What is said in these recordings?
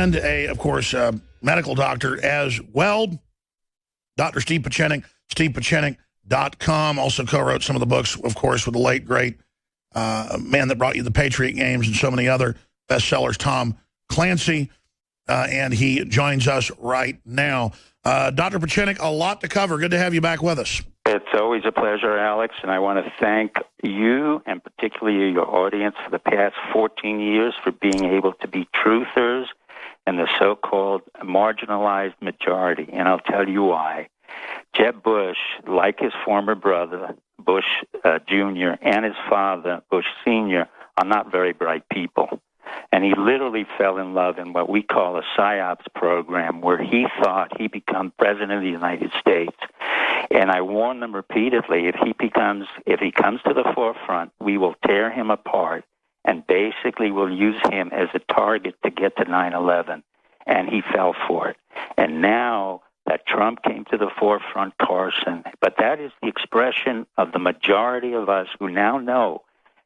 and of course, medical doctor as well. Dr. Steve Pieczenik, stevepieczenik.com. Also co-wrote some of the books, of course, with the late, great man that brought you the Patriot Games and so many other bestsellers, Tom Clancy, and he joins us right now. Dr. Pieczenik, a lot to cover. Good to have you back with us. It's always a pleasure, Alex, and I want to thank you and particularly your audience for the past 14 years for being able to be truthers and the so-called marginalized majority, and I'll tell you why. Jeb Bush, like his former brother, Bush Jr., and his father, Bush Sr., are not very bright people. And he literally fell in love in what we call a PSYOPs program, where he thought he'd become president of the United States. And I warned them repeatedly, if he comes to the forefront, we will tear him apart and basically will use him as a target to get to 9/11. And he fell for it. And now that Trump came to the forefront, Carson, but that is the expression of the majority of us who now know,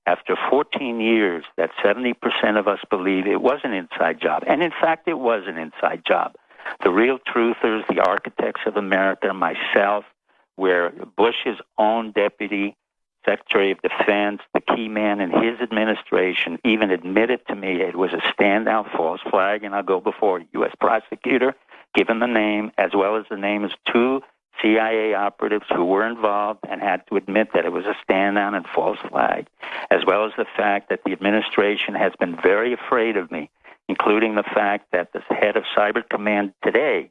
after 14 years, that 70% of us believe it was an inside job. And in fact, it was an inside job. The real truthers, the architects of America, myself, where Bush's own deputy Secretary of Defense, the key man in his administration, even admitted to me it was a standout false flag, and I'll go before a U.S. prosecutor, given the name, as well as the names of two CIA operatives who were involved and had to admit that it was a standout and false flag, as well as the fact that the administration has been very afraid of me, including the fact that the head of Cyber Command today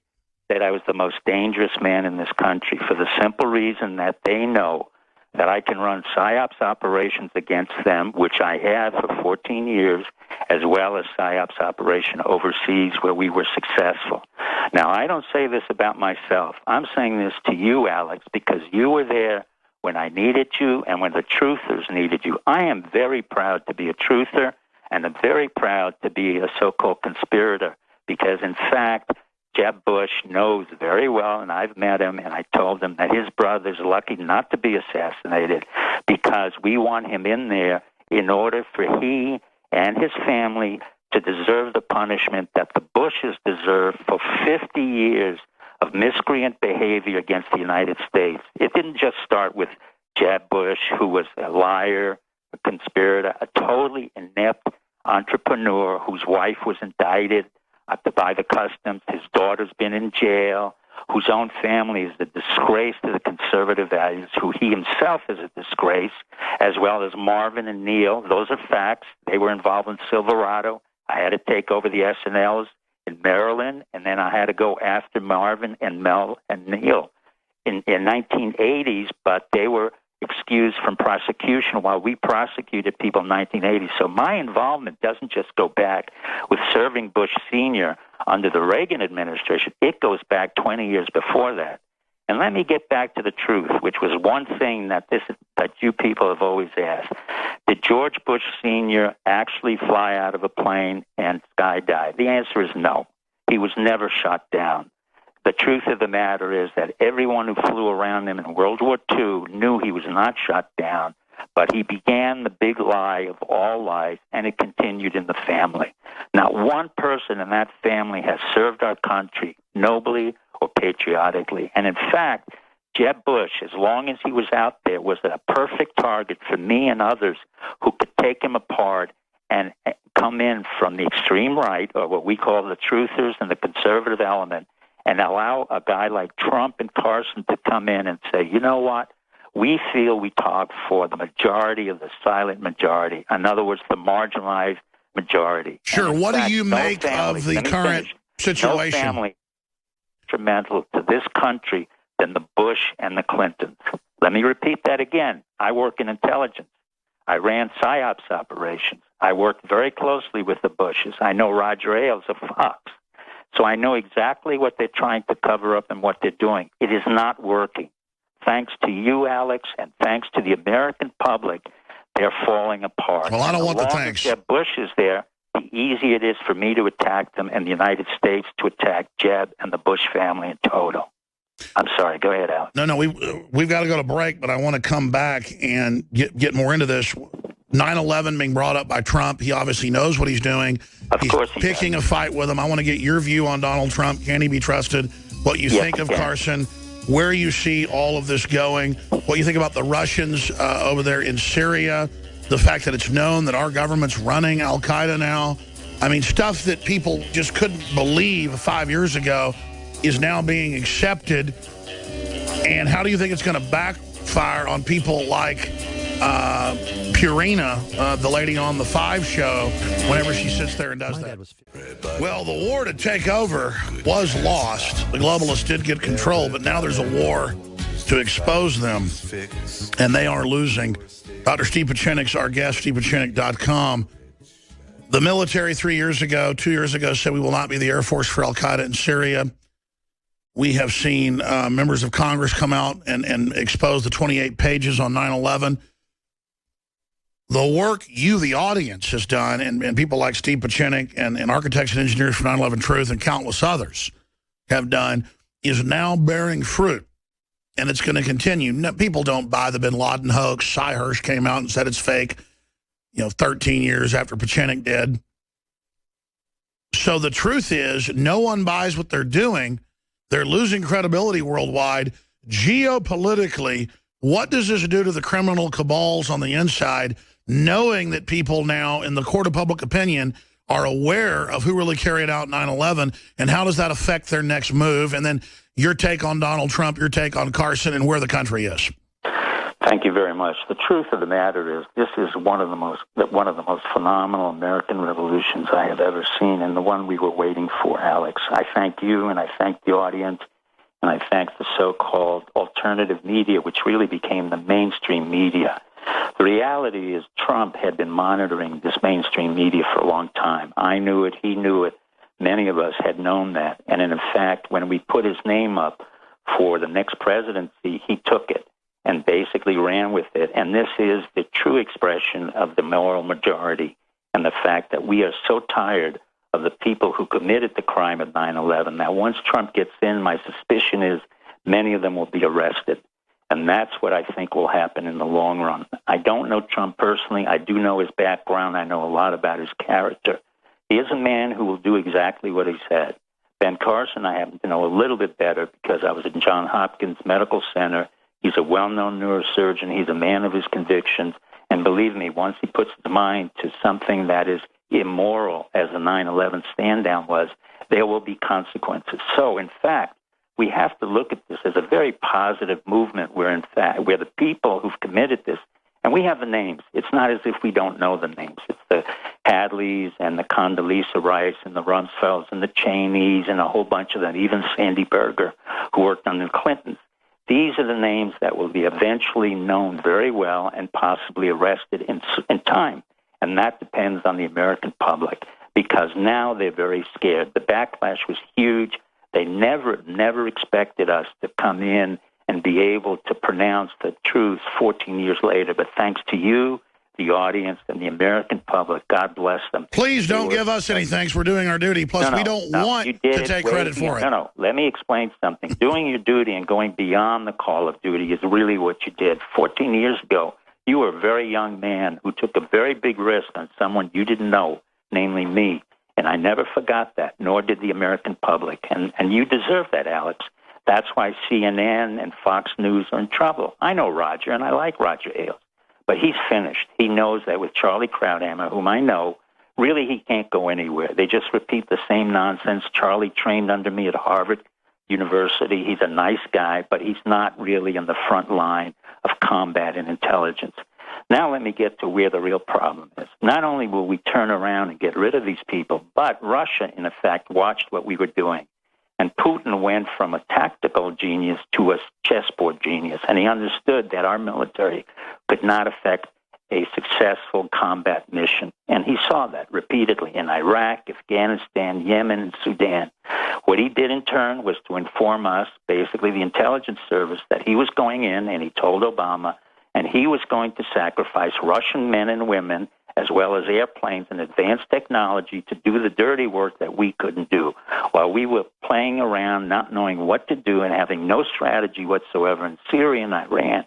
said I was the most dangerous man in this country for the simple reason that they know that I can run PSYOPs operations against them, which I have for 14 years, as well as PSYOPs operation overseas where we were successful. Now, I don't say this about myself. I'm saying this to you, Alex, because you were there when I needed you and when the truthers needed you. I am very proud to be a truther, and I'm very proud to be a so-called conspirator because, in fact, Jeb Bush knows very well, and I've met him, and I told him that his brother's lucky not to be assassinated because we want him in there in order for he and his family to deserve the punishment that the Bushes deserved for 50 years of miscreant behavior against the United States. It didn't just start with Jeb Bush, who was a liar, a conspirator, a totally inept entrepreneur whose wife was indicted by the customs. His daughter's been in jail, whose own family is a disgrace to the conservative values, who he himself is a disgrace, as well as Marvin and Neil. Those are facts. They were involved in Silverado. I had to take over the SNLs in Maryland, and then I had to go after Marvin and Mel and Neil in 1980s, but they were excused from prosecution while we prosecuted people in 1980. So my involvement doesn't just go back with serving Bush Sr. under the Reagan administration. It goes back 20 years before that. And let me get back to the truth, which was one thing that you people have always asked. Did George Bush Sr. actually fly out of a plane and skydive? The answer is no. He was never shot down. The truth of the matter is that everyone who flew around him in World War II knew he was not shot down, but he began the big lie of all lies, and it continued in the family. Not one person in that family has served our country nobly or patriotically. And in fact, Jeb Bush, as long as he was out there, was a perfect target for me and others who could take him apart and come in from the extreme right, or what we call the truthers and the conservative element, and allow a guy like Trump and Carson to come in and say, you know what, we feel we talk for the majority of the silent majority. In other words, the marginalized majority. Sure. What do you make of the current situation? No family instrumental to this country than the Bush and the Clintons. Let me repeat that again. I work in intelligence. I ran PSYOPs operations. I worked very closely with the Bushes. I know Roger Ailes of Fox. So I know exactly what they're trying to cover up and what they're doing. It is not working. Thanks to you, Alex, and thanks to the American public, they're falling apart. Well, I don't want the thanks. The longer Jeb Bush is there, the easier it is for me to attack them and the United States to attack Jeb and the Bush family in total. I'm sorry. Go ahead, Alex. No, we've got to go to break, but I want to come back and get more into this. 9/11 being brought up by Trump. He obviously knows what he's doing. Of course he picking does. a fight with him. I want to get your view on Donald Trump. Can he be trusted? What you think of Carson? Where you see all of this going? What you think about the Russians over there in Syria? The fact that it's known that our government's running Al-Qaeda now. I mean, stuff that people just couldn't believe 5 years ago is now being accepted. And how do you think it's going to backfire on people like Purina, the lady on the 5 show, whenever she sits there and does that? Well, the war to take over was lost. The globalists did get control, but now there's a war to expose them, and they are losing. Dr. Steve Pieczenik's our guest, StevePieczenik.com. The military 2 years ago, said we will not be the Air Force for Al-Qaeda in Syria. We have seen members of Congress come out and expose the 28 pages on 9/11. The work you, the audience, has done, and people like Steve Pieczenik and architects and engineers for 9/11 Truth and countless others have done, is now bearing fruit. And it's going to continue. No, people don't buy the bin Laden hoax. Cy Hirsch came out and said it's fake, 13 years after Pieczenik did. So the truth is, no one buys what they're doing. They're losing credibility worldwide. Geopolitically, what does this do to the criminal cabals on the inside, knowing that people now in the court of public opinion are aware of who really carried out 9/11, and how does that affect their next move? And then your take on Donald Trump, your take on Carson, and where the country is. Thank you very much. The truth of the matter is, this is one of the most phenomenal American revolutions I have ever seen, and the one we were waiting for, Alex. I thank you, and I thank the audience, and I thank the so-called alternative media, which really became the mainstream media. The reality is, Trump had been monitoring this mainstream media for a long time. I knew it. He knew it. Many of us had known that. And in fact, when we put his name up for the next presidency, he took it and basically ran with it. And this is the true expression of the moral majority and the fact that we are so tired of the people who committed the crime of 9/11 that once Trump gets in, my suspicion is many of them will be arrested. And that's what I think will happen in the long run. I don't know Trump personally. I do know his background. I know a lot about his character. He is a man who will do exactly what he said. Ben Carson, I happen to know a little bit better because I was at Johns Hopkins Medical Center. He's a well-known neurosurgeon. He's a man of his convictions. And believe me, once he puts his mind to something that is immoral, as the 9/11 stand-down was, there will be consequences. So, in fact, we have to look at this as a very positive movement where, in fact, where the people who've committed this, and we have the names. It's not as if we don't know the names. It's the Hadleys and the Condoleezza Rice and the Rumsfelds and the Cheneys and a whole bunch of them, even Sandy Berger, who worked on the Clintons. These are the names that will be eventually known very well and possibly arrested in time. And that depends on the American public, because now they're very scared. The backlash was huge. They never expected us to come in and be able to pronounce the truth 14 years later. But thanks to you, the audience, and the American public, God bless them. Please don't give us any thanks. We're doing our duty. Plus, we don't want to take credit for it. No, let me explain something. Doing your duty and going beyond the call of duty is really what you did. 14 years ago, you were a very young man who took a very big risk on someone you didn't know, namely me. And I never forgot that, nor did the American public. And you deserve that, Alex. That's why CNN and Fox News are in trouble. I know Roger, and I like Roger Ailes. But he's finished. He knows that with Charlie Krauthammer, whom I know, really he can't go anywhere. They just repeat the same nonsense. Charlie trained under me at Harvard University. He's a nice guy, but he's not really in the front line of combat and intelligence. Now let me get to where the real problem is. Not only will we turn around and get rid of these people, but Russia, in effect, watched what we were doing. And Putin went from a tactical genius to a chessboard genius, and he understood that our military could not affect a successful combat mission. And he saw that repeatedly in Iraq, Afghanistan, Yemen, and Sudan. What he did in turn was to inform us, basically the intelligence service, that he was going in, and he told Obama, and he was going to sacrifice Russian men and women as well as airplanes and advanced technology to do the dirty work that we couldn't do, while we were playing around, not knowing what to do and having no strategy whatsoever in Syria and Iran.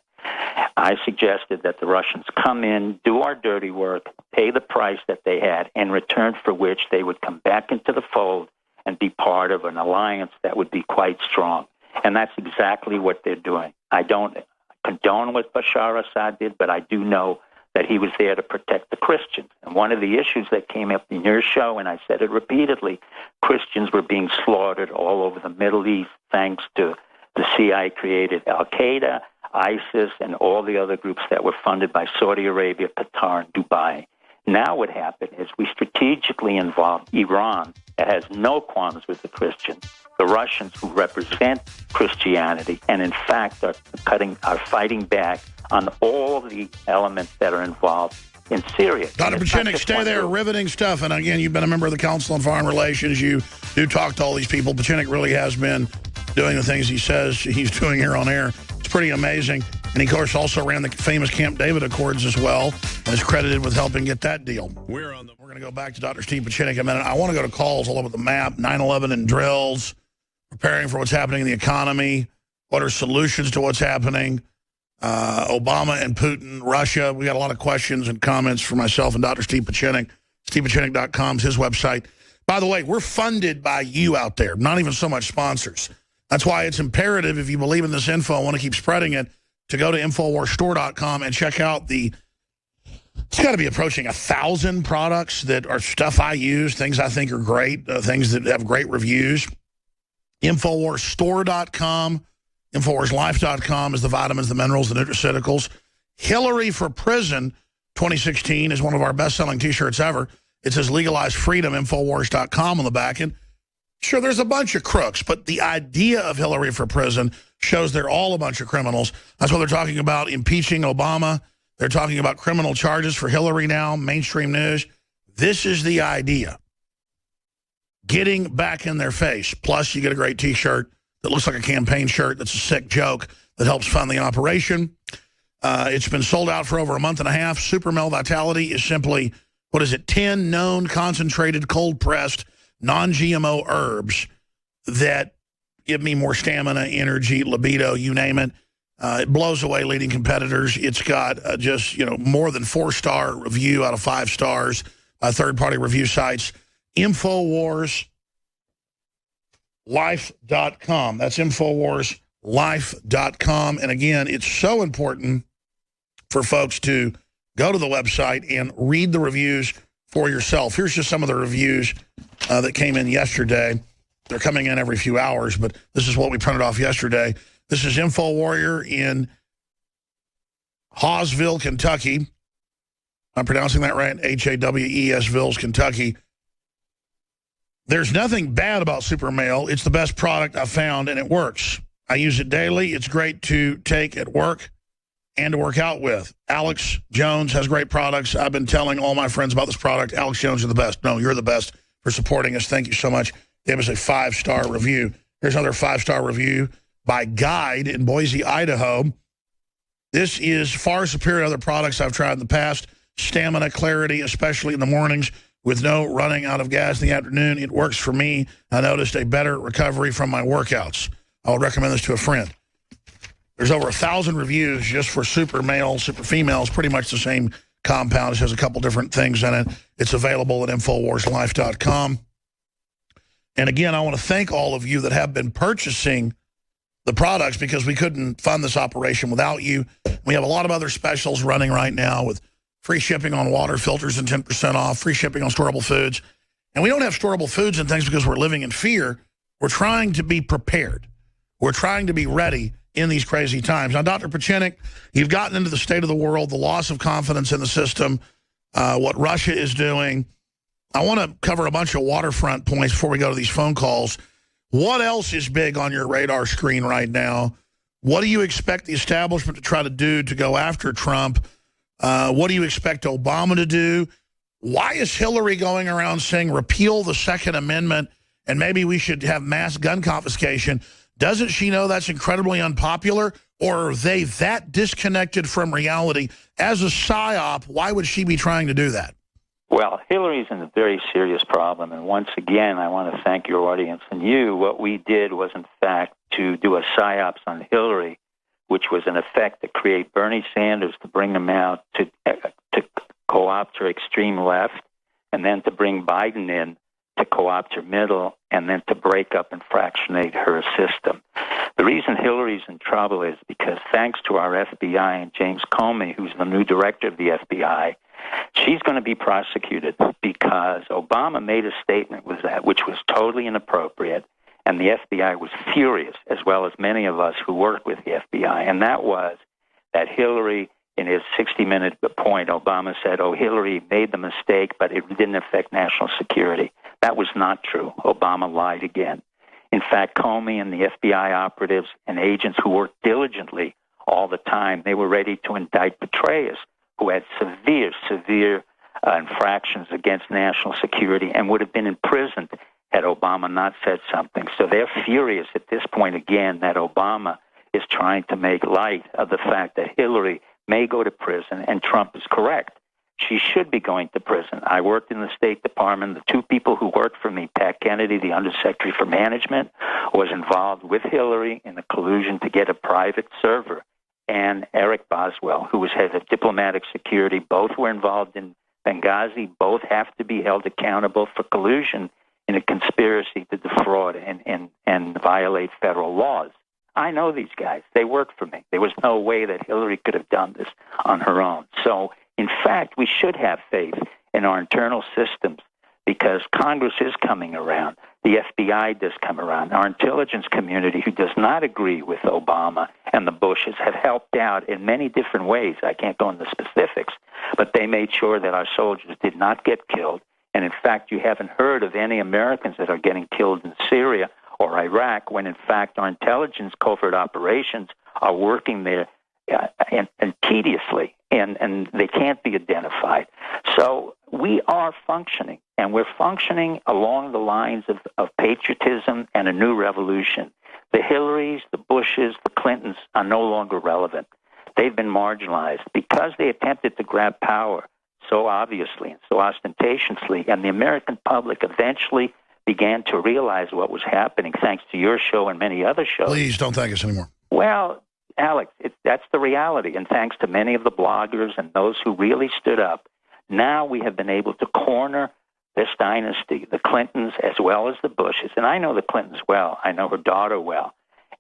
I suggested that the Russians come in, do our dirty work, pay the price that they had, in return for which they would come back into the fold and be part of an alliance that would be quite strong. And that's exactly what they're doing. I don't condone what Bashar Assad did, but I do know that he was there to protect the Christians. And one of the issues that came up in your show, and I said it repeatedly, Christians were being slaughtered all over the Middle East thanks to the CIA created Al-Qaeda, ISIS, and all the other groups that were funded by Saudi Arabia, Qatar, and Dubai. Now what happened is we strategically involved Iran, that has no qualms with the Christians, the Russians who represent Christianity, and in fact are fighting back on all the elements that are involved in Syria. Dr. Pieczenik, stay there. Riveting stuff. And again, you've been a member of the Council on Foreign Relations. You do talk to all these people. Pieczenik really has been doing the things he says he's doing here on air. It's pretty amazing. And he, of course, also ran the famous Camp David Accords as well, and is credited with helping get that deal. We're going to go back to Dr. Steve Pieczenik in a minute. I want to go to calls all over the map, 9/11 and drills, preparing for what's happening in the economy, what are solutions to what's happening, Obama and Putin, Russia. We got a lot of questions and comments for myself and Dr. Steve Pieczenik. StevePieczenik.com is his website. By the way, we're funded by you out there, not even so much sponsors. That's why it's imperative, if you believe in this info and want to keep spreading it, to go to InfoWarsStore.com and check out it's got to be approaching 1,000 products that are stuff I use, things I think are great, things that have great reviews. InfoWarsStore.com. InfoWarsLife.com is the vitamins, the minerals, the nutraceuticals. Hillary for Prison 2016 is one of our best-selling T-shirts ever. It says Legalize Freedom, Infowars.com on the back end. Sure, there's a bunch of crooks, but the idea of Hillary for Prison shows they're all a bunch of criminals. That's why they're talking about impeaching Obama. They're talking about criminal charges for Hillary now, mainstream news. This is the idea. Getting back in their face. Plus, you get a great T-shirt that looks like a campaign shirt that's a sick joke that helps fund the operation. It's been sold out for over a month and a half. Super Male Vitality is simply, 10 known concentrated cold-pressed non-GMO herbs that give me more stamina, energy, libido, you name it. It blows away leading competitors. It's got more than 4-star review out of 5 stars by third-party review sites. InfoWarsLife.com. That's InfoWarsLife.com. And again, it's so important for folks to go to the website and read the reviews for yourself. Here's just some of the reviews that came in yesterday. They're coming in every few hours, but this is what we printed off yesterday. This is InfoWarrior in Hawesville, Kentucky. I'm pronouncing that right, H-A-W-E-S-Villes, Kentucky. There's nothing bad about Super Male. It's the best product I've found, and it works. I use it daily. It's great to take at work and to work out with. Alex Jones has great products. I've been telling all my friends about this product. Alex Jones, you're the best. No, you're the best for supporting us. Thank you so much. Gave us a 5-star review. Here's another 5-star review by Guide in Boise, Idaho. This is far superior to other products I've tried in the past. Stamina, clarity, especially in the mornings with no running out of gas in the afternoon. It works for me. I noticed a better recovery from my workouts. I would recommend this to a friend. There's over 1,000 reviews just for Super Male, Super Females, pretty much the same compound. It has a couple different things in it. It's available at InfoWarsLife.com. And again, I want to thank all of you that have been purchasing the products because we couldn't fund this operation without you. We have a lot of other specials running right now with free shipping on water filters and 10% off, free shipping on storable foods. And we don't have storable foods and things because we're living in fear. We're trying to be prepared. We're trying to be ready in these crazy times. Now, Dr. Pieczenik, you've gotten into the state of the world, the loss of confidence in the system, what Russia is doing. I want to cover a bunch of waterfront points before we go to these phone calls. What else is big on your radar screen right now? What do you expect the establishment to try to do to go after Trump? What do you expect Obama to do? Why is Hillary going around saying repeal the Second Amendment and maybe we should have mass gun confiscation? Doesn't she know that's incredibly unpopular? Or are they that disconnected from reality? As a psyop, why would she be trying to do that? Well, Hillary's in a very serious problem, and once again, I want to thank your audience and you. What we did was, in fact, to do a psyops on Hillary. which was in effect to create Bernie Sanders, to bring him out to co-opt her extreme left, and then to bring Biden in to co-opt her middle, and then to break up and fractionate her system. The reason Hillary's in trouble is because thanks to our FBI and James Comey, who's the new director of the FBI, she's going to be prosecuted because Obama made a statement with that which was totally inappropriate, and the FBI was furious, as well as many of us who work with the FBI, and that was that Hillary, in his 60-minute point, Obama said, Hillary made the mistake, but it didn't affect national security. That was not true. Obama lied again. In fact, Comey and the FBI operatives and agents who worked diligently all the time, they were ready to indict Petraeus, who had severe infractions against national security and would have been imprisoned had Obama not said something. So they're furious at this point again that Obama is trying to make light of the fact that Hillary may go to prison, and Trump is correct. She should be going to prison. I worked in the State Department. The two people who worked for me, Pat Kennedy, the Undersecretary for Management, was involved with Hillary in the collusion to get a private server, and Eric Boswell, who was head of diplomatic security. Both were involved in Benghazi. Both have to be held accountable for collusion in a conspiracy to defraud and violate federal laws. I know these guys. They work for me. There was no way that Hillary could have done this on her own. So, in fact, we should have faith in our internal systems because Congress is coming around. The FBI does come around. Our intelligence community, who does not agree with Obama and the Bushes, have helped out in many different ways. I can't go into specifics, but they made sure that our soldiers did not get killed. And, in fact, you haven't heard of any Americans that are getting killed in Syria or Iraq, when in fact our intelligence covert operations are working there and tediously, and they can't be identified. So we are functioning, and we're functioning along the lines of patriotism and a new revolution. The Hillarys, the Bushes, the Clintons are no longer relevant. They've been marginalized because they attempted to grab power so obviously and so ostentatiously, and the American public eventually began to realize what was happening, thanks to your show and many other shows. Please don't thank us anymore. Well, Alex, that's the reality, and thanks to many of the bloggers and those who really stood up, now we have been able to corner this dynasty, the Clintons as well as the Bushes. And I know the Clintons well. I know her daughter well.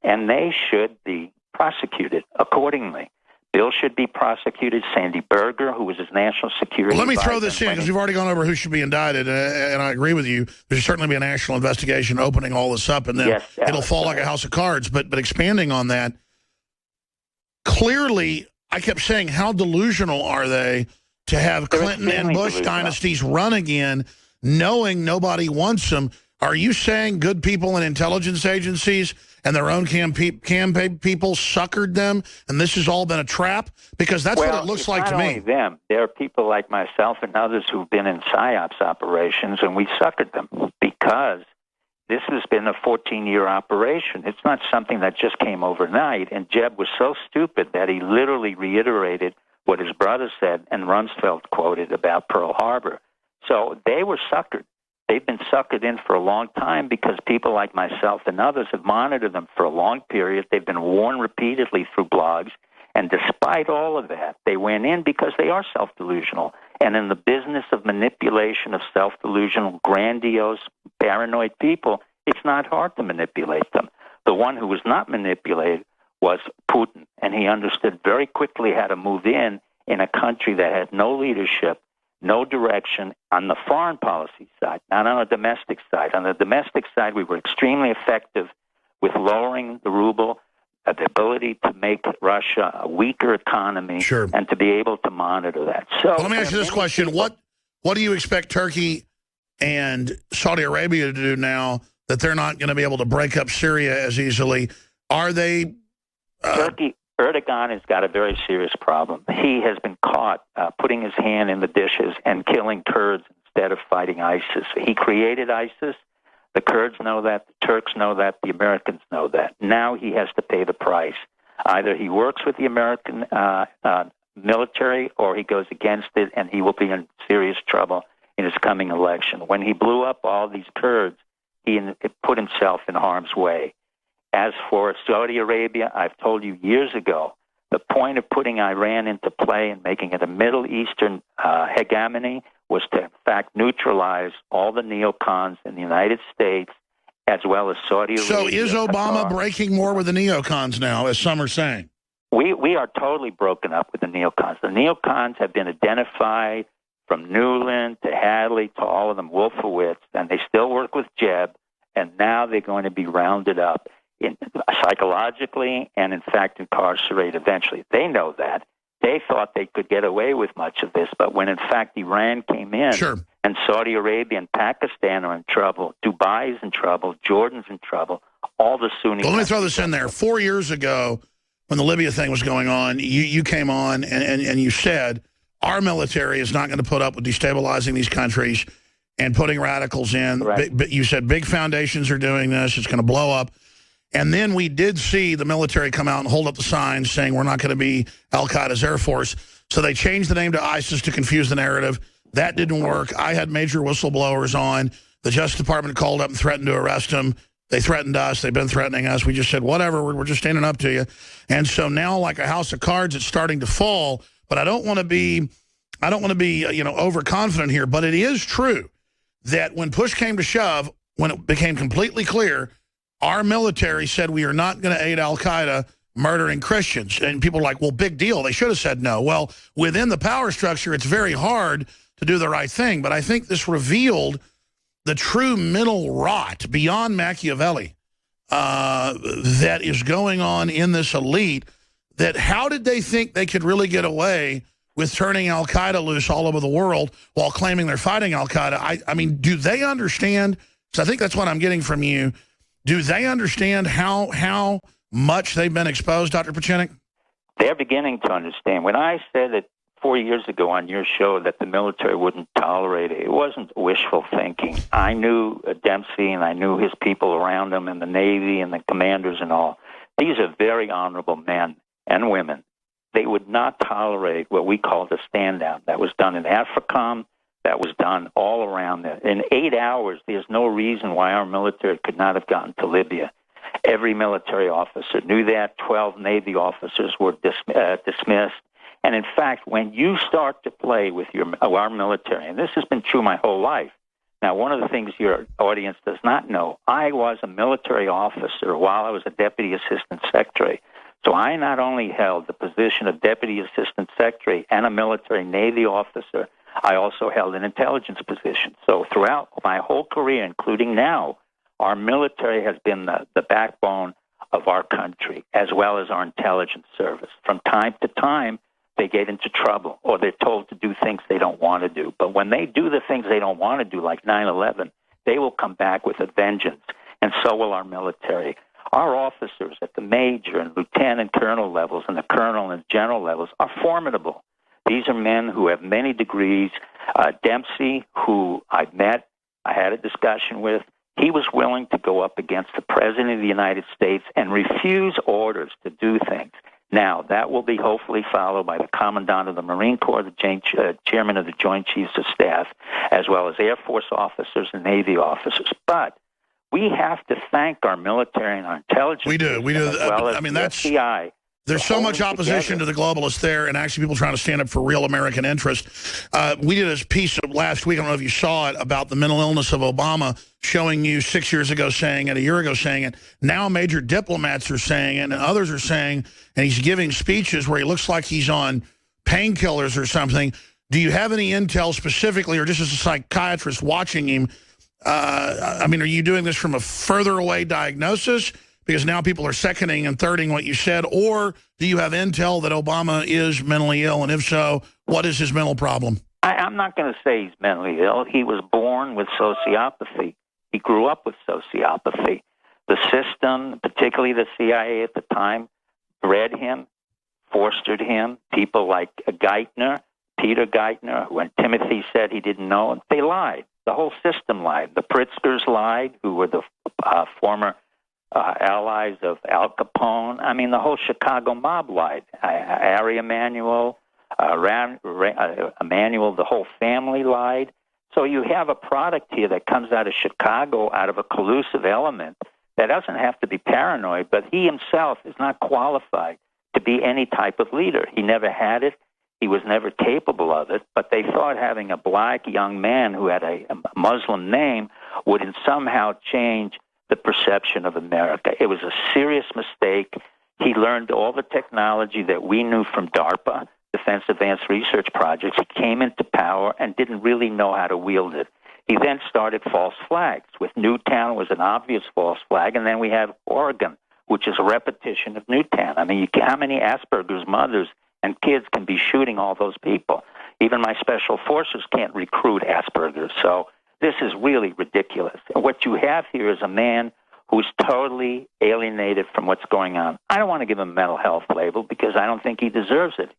And they should be prosecuted accordingly. Bill should be prosecuted. Sandy Berger, who was his national security Let me advisor, throw this in, because we've already gone over who should be indicted, and I agree with you. There should certainly be a national investigation opening all this up, and then yes, it'll fall like a house of cards. But expanding on that, clearly, I kept saying, how delusional are they to have Clinton and Bush dynasties run again, knowing nobody wants them? Are you saying good people in intelligence agencies and their own campaign people suckered them, and this has all been a trap? Because that's what it looks like to me. Well, it's not only them. There are people like myself and others who've been in PSYOPs operations, and we suckered them because this has been a 14-year operation. It's not something that just came overnight, and Jeb was so stupid that he literally reiterated what his brother said and Rumsfeld quoted about Pearl Harbor. So they were suckered. They've been suckered in for a long time because people like myself and others have monitored them for a long period. They've been warned repeatedly through blogs. And despite all of that, they went in because they are self-delusional. And in the business of manipulation of self-delusional, grandiose, paranoid people, it's not hard to manipulate them. The one who was not manipulated was Putin. And he understood very quickly how to move in a country that had no leadership, no direction on the foreign policy side, not on the domestic side. On the domestic side, we were extremely effective with lowering the ruble, the ability to make Russia a weaker economy, sure, and to be able to monitor that. So, well, let me ask you this question. What do you expect Turkey and Saudi Arabia to do now that they're not going to be able to break up Syria as easily? Are they... Erdogan has got a very serious problem. He has been caught putting his hand in the dishes and killing Kurds instead of fighting ISIS. He created ISIS. The Kurds know that. The Turks know that. The Americans know that. Now he has to pay the price. Either he works with the American military or he goes against it, and he will be in serious trouble in his coming election. When he blew up all these Kurds, he put himself in harm's way. As for Saudi Arabia, I've told you years ago, the point of putting Iran into play and making it a Middle Eastern hegemony was to, in fact, neutralize all the neocons in the United States as well as Saudi Arabia. So is Obama breaking more with the neocons now, as some are saying? We are totally broken up with the neocons. The neocons have been identified from Newland to Hadley to all of them, Wolfowitz, and they still work with Jeb, and now they're going to be rounded up psychologically and, in fact, incarcerated eventually. They know that. They thought they could get away with much of this, but when, in fact, Iran came in and Saudi Arabia and Pakistan are in trouble, Dubai's in trouble, Jordan's in trouble, all the Sunni... Well, let me throw this in there. 4 years ago, when the Libya thing was going on, you came on and you said, our military is not going to put up with destabilizing these countries and putting radicals in. Right. But you said big foundations are doing this. It's going to blow up. And then we did see the military come out and hold up the signs saying we're not going to be Al-Qaeda's Air Force. So they changed the name to ISIS to confuse the narrative. That didn't work. I had major whistleblowers on. The Justice Department called up and threatened to arrest them. They threatened us. They've been threatening us. We just said, whatever, we're just standing up to you. And so now, like a house of cards, it's starting to fall. But I don't want to be overconfident here. But it is true that when push came to shove, when it became completely clear, our military said we are not going to aid Al-Qaeda murdering Christians. And people are like, well, big deal. They should have said no. Well, within the power structure, it's very hard to do the right thing. But I think this revealed the true mental rot beyond Machiavelli that is going on in this elite. That how did they think they could really get away with turning Al-Qaeda loose all over the world while claiming they're fighting Al-Qaeda? I mean, do they understand? So I think that's what I'm getting from you. Do they understand how much they've been exposed, Dr. Pieczenik? They're beginning to understand. When I said that 4 years ago on your show that the military wouldn't tolerate it, it wasn't wishful thinking. I knew Dempsey and I knew his people around him and the Navy and the commanders and all. These are very honorable men and women. They would not tolerate what we call the stand down. That was done in AFRICOM. That was done all around there. In 8 hours, there's no reason why our military could not have gotten to Libya. Every military officer knew that. 12 Navy officers were dismissed. And in fact, when you start to play with our military, and this has been true my whole life. Now, one of the things your audience does not know, I was a military officer while I was a Deputy Assistant Secretary. So I not only held the position of Deputy Assistant Secretary and a military Navy officer, I also held an intelligence position. So throughout my whole career, including now, our military has been the backbone of our country, as well as our intelligence service. From time to time, they get into trouble, or they're told to do things they don't want to do. But when they do the things they don't want to do, like 9/11, they will come back with a vengeance, and so will our military. Our officers at the major and lieutenant colonel levels and the colonel and general levels are formidable. These are men who have many degrees. Dempsey, who I've met, I had a discussion with, he was willing to go up against the President of the United States and refuse orders to do things. Now, that will be hopefully followed by the Commandant of the Marine Corps, the Chairman of the Joint Chiefs of Staff, as well as Air Force officers and Navy officers. But we have to thank our military and our intelligence. We do. As well as the FBI. There's so much opposition to the globalists there, and actually people trying to stand up for real American interest. We did a piece last week, I don't know if you saw it, about the mental illness of Obama, showing you 6 years ago saying it, a year ago saying it. Now major diplomats are saying it, and others are saying, and he's giving speeches where he looks like he's on painkillers or something. Do you have any intel specifically, or just as a psychiatrist watching him? I mean, are you doing this from a further away diagnosis? Because now people are seconding and thirding what you said, or do you have intel that Obama is mentally ill, and if so, what is his mental problem? I'm not going to say he's mentally ill. He was born with sociopathy. He grew up with sociopathy. The system, particularly the CIA at the time, bred him, fostered him. People like Geithner, Peter Geithner, when Timothy said he didn't know, they lied. The whole system lied. The Pritzkers lied, who were the former allies of Al Capone. I mean, the whole Chicago mob lied. Ari Emanuel, Emanuel, the whole family lied. So you have a product here that comes out of Chicago, out of a collusive element that doesn't have to be paranoid, but he himself is not qualified to be any type of leader. He never had it. He was never capable of it, but they thought having a black young man who had a Muslim name would somehow change the perception of America. It was a serious mistake. He learned all the technology that we knew from DARPA, Defense Advanced Research Projects. He came into power and didn't really know how to wield it. He then started false flags. With Newtown was an obvious false flag, and then we have Oregon, which is a repetition of Newtown. I mean, how many Asperger's mothers and kids can be shooting all those people? Even my special forces can't recruit Asperger's. So this is really ridiculous. And what you have here is a man who's totally alienated from what's going on. I don't want to give him a mental health label because I don't think he deserves it.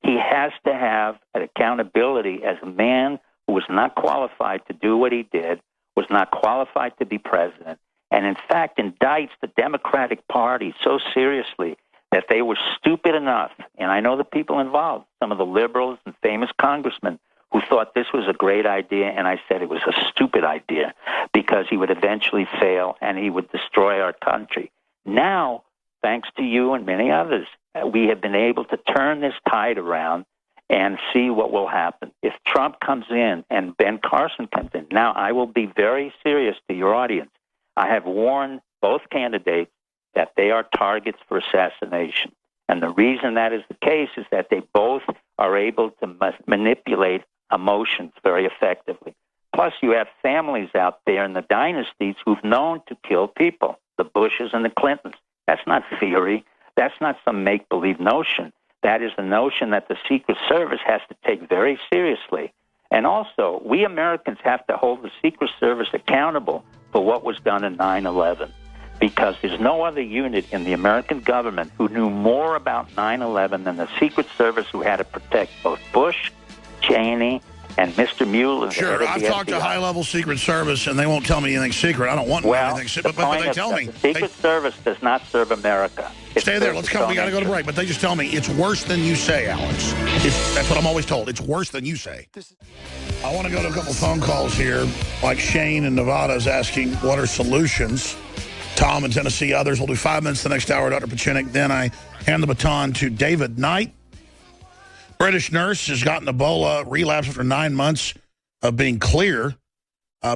He has to have an accountability as a man who was not qualified to do what he did, was not qualified to be president, and in fact indicts the Democratic Party so seriously that they were stupid enough, and I know the people involved, some of the liberals and famous congressmen who thought this was a great idea, and I said it was a stupid idea because he would eventually fail and he would destroy our country. Now, thanks to you and many others, we have been able to turn this tide around and see what will happen. If Trump comes in and Ben Carson comes in, now I will be very serious to your audience. I have warned both candidates that they are targets for assassination. And the reason that is the case is that they both are able to manipulate emotions very effectively. Plus, you have families out there in the dynasties who've known to kill people, the Bushes and the Clintons. That's not theory. That's not some make-believe notion. That is the notion that the Secret Service has to take very seriously. And also, we Americans have to hold the Secret Service accountable for what was done in 9/11, because there's no other unit in the American government who knew more about 9/11 than the Secret Service, who had to protect both Bush, Cheney, and Mr. Mueller. Sure, I've talked to high-level Secret Service, and they won't tell me anything secret. I don't want anything secret, but they tell me. The Secret Service does not serve America. Stay there. Let's come. We got to go to break. But they just tell me it's worse than you say, Alex. That's what I'm always told. It's worse than you say. I want to go to a couple phone calls here. Like Shane in Nevada is asking, what are solutions? Tom in Tennessee, others. We'll do 5 minutes the next hour, Dr. Pieczenik. Then I hand the baton to David Knight. British nurse has gotten Ebola, relapse after 9 months of being clear.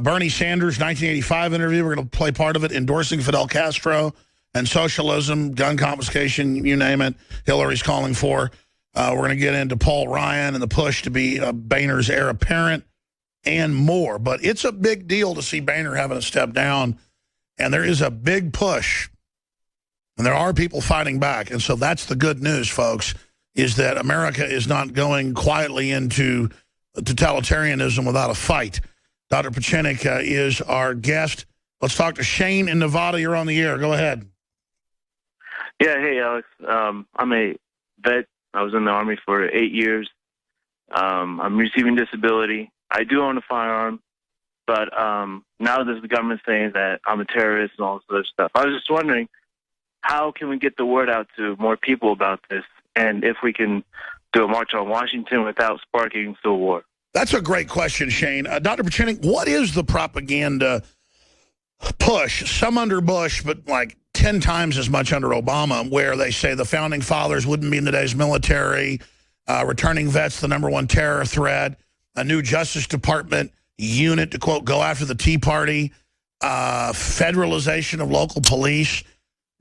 Bernie Sanders, 1985 interview. We're going to play part of it, endorsing Fidel Castro and socialism, gun confiscation, you name it. Hillary's calling for. We're going to get into Paul Ryan and the push to be Boehner's heir apparent and more. But it's a big deal to see Boehner having to step down, and there is a big push, and there are people fighting back. And so that's the good news, folks, is that America is not going quietly into totalitarianism without a fight. Dr. Pieczenik is our guest. Let's talk to Shane in Nevada. You're on the air. Go ahead. Yeah, hey, Alex. I'm a vet. I was in the Army for 8 years. I'm receiving disability. I do own a firearm, but now there's the government saying that I'm a terrorist and all this other stuff. I was just wondering, how can we get the word out to more people about this? And if we can do a march on Washington without sparking civil war? That's a great question, Shane. Dr. Pieczenik, what is the propaganda push? Some under Bush, but like 10 times as much under Obama, where they say the founding fathers wouldn't be in today's military, returning vets the #1 terror threat, a new Justice Department unit to, quote, go after the Tea Party, federalization of local police.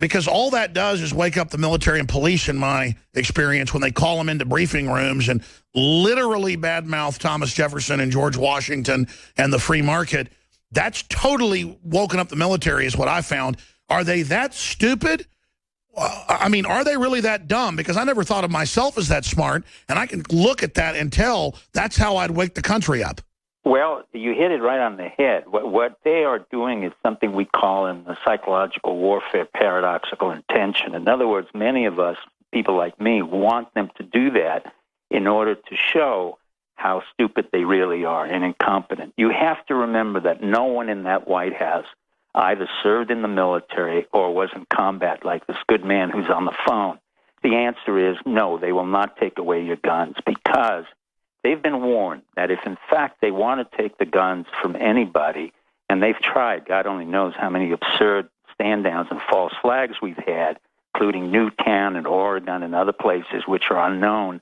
Because all that does is wake up the military and police, in my experience, when they call them into briefing rooms and literally badmouth Thomas Jefferson and George Washington and the free market. That's totally woken up the military, is what I found. Are they that stupid? I mean, are they really that dumb? Because I never thought of myself as that smart, and I can look at that and tell that's how I'd wake the country up. Well, you hit it right on the head. What they are doing is something we call in the psychological warfare paradoxical intention. In other words, many of us, people like me, want them to do that in order to show how stupid they really are and incompetent. You have to remember that no one in that White House either served in the military or was in combat, like this good man who's on the phone. The answer is no, they will not take away your guns, because they've been warned that if, in fact, they want to take the guns from anybody, and they've tried, God only knows how many absurd stand-downs and false flags we've had, including Newtown and Oregon and other places which are unknown,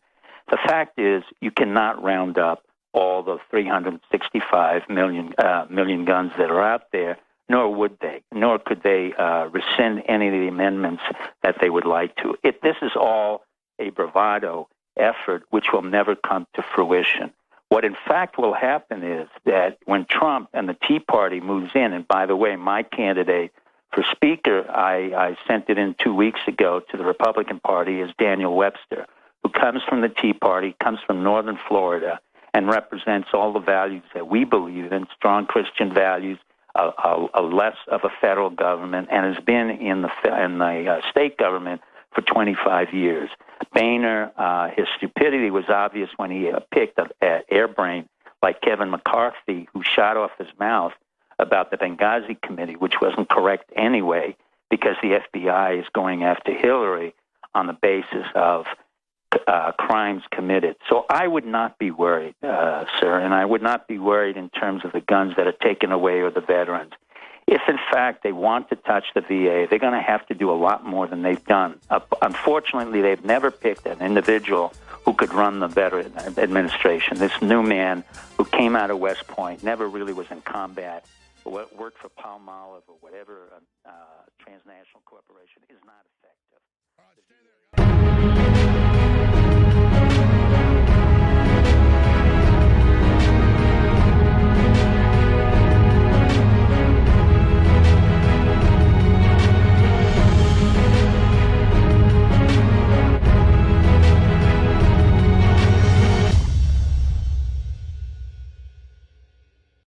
the fact is you cannot round up all the 365 million guns that are out there, nor would they, nor could they rescind any of the amendments that they would like to. This is all a bravado effort which will never come to fruition. What in fact will happen is that when Trump and the Tea Party moves in, and by the way, my candidate for Speaker, I sent it in 2 weeks ago to the Republican Party, is Daniel Webster, who comes from the Tea Party, comes from northern Florida, and represents all the values that we believe in, strong Christian values, a less of a federal government, and has been in the state government for 25 years. Boehner, his stupidity was obvious when he picked an airbrain like Kevin McCarthy, who shot off his mouth about the Benghazi Committee, which wasn't correct anyway, because the FBI is going after Hillary on the basis of crimes committed. So I would not be worried, sir, and I would not be worried in terms of the guns that are taken away or the veterans. If, in fact, they want to touch the VA, they're going to have to do a lot more than they've done. Unfortunately, they've never picked an individual who could run the Veteran Administration. This new man who came out of West Point, never really was in combat, worked for Palmolive or whatever transnational corporation, is not